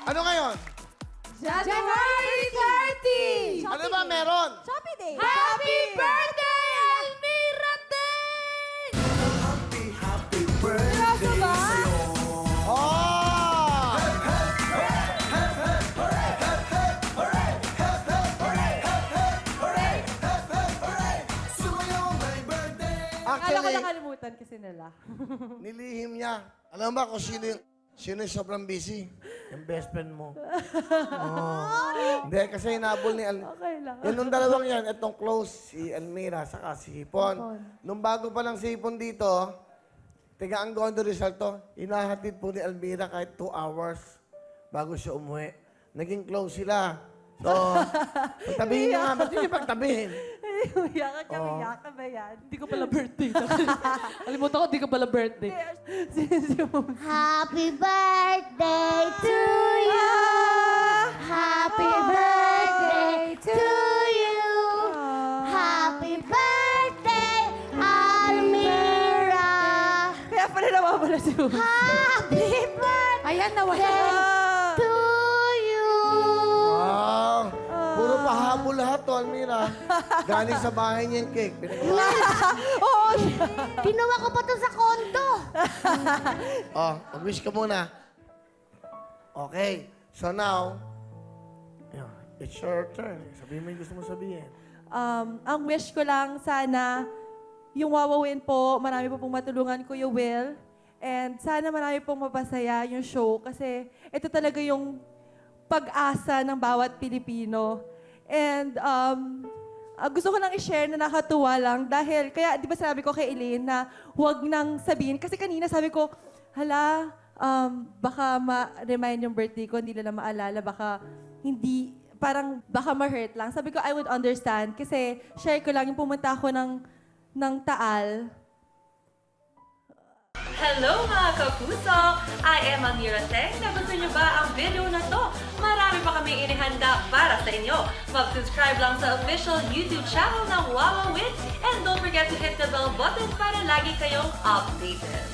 Ano ngayon? January 30! Ano ba meron? Shopee Day! Happy birthday, Almira Day! Seryoso ba? Oh! Akala ko Actually, nakalimutan kasi nila. nilihim niya. Alam mo ba kung sino yung sobrang busy? Yung best friend mo. Oh. Hindi, kasi hinabol ni Okay lang. Yan nung dalawang yan, itong close, si Almira, saka si Hipon. Nung bago pa lang si Hipon dito, tiga ang Gondo Rizal to, inahatid po ni Almira kahit 2 hours bago siya umuwi. Naging close sila. So, pagtabihin niyo nga, ba't hindi pagtabihin? Umiyak ka, umiyak ka ba yan? Hindi ko pala birthday. Alimutan ko, hindi ko pala birthday. Happy birthday to you. Happy birthday to you. Happy birthday, Almira. Kaya pala nawawala si Mama. Happy birthday Ayan, nawala. to you. Wow! Puro pahabol lahat to, Almira. Galing sa bahay niya yung cake. Pinagawa. Oo. Ginawa ko pa to sa kondo. Oh, mag-wish ka muna. Okay. So now, it's your turn. Sabihin mo yung gusto mo sabihin. Ang wish ko lang sana, yung wawawin po, marami po pong matulungan Kuya Will. And sana marami pong mapasaya yung show kasi ito talaga yung pag-asa ng bawat Pilipino. And gusto ko lang i-share na nakatuwa lang dahil, kaya di ba sabi ko kay Elaine na huwag nang sabihin. Kasi kanina sabi ko, hala, baka ma-remind yung birthday ko, hindi nila maalala, baka hindi, parang baka ma-hurt lang. Sabi ko, I would understand kasi share ko lang yung pumunta ako ng Taal. Hello mga kapuso! I am Almira Teng. Nagustuhan niyo ba ang video na to? Marami pa kami inihanda para sa inyo. Mag-subscribe lang sa official YouTube channel ng Wawa Wins and don't forget to hit the bell button para lagi kayong updated.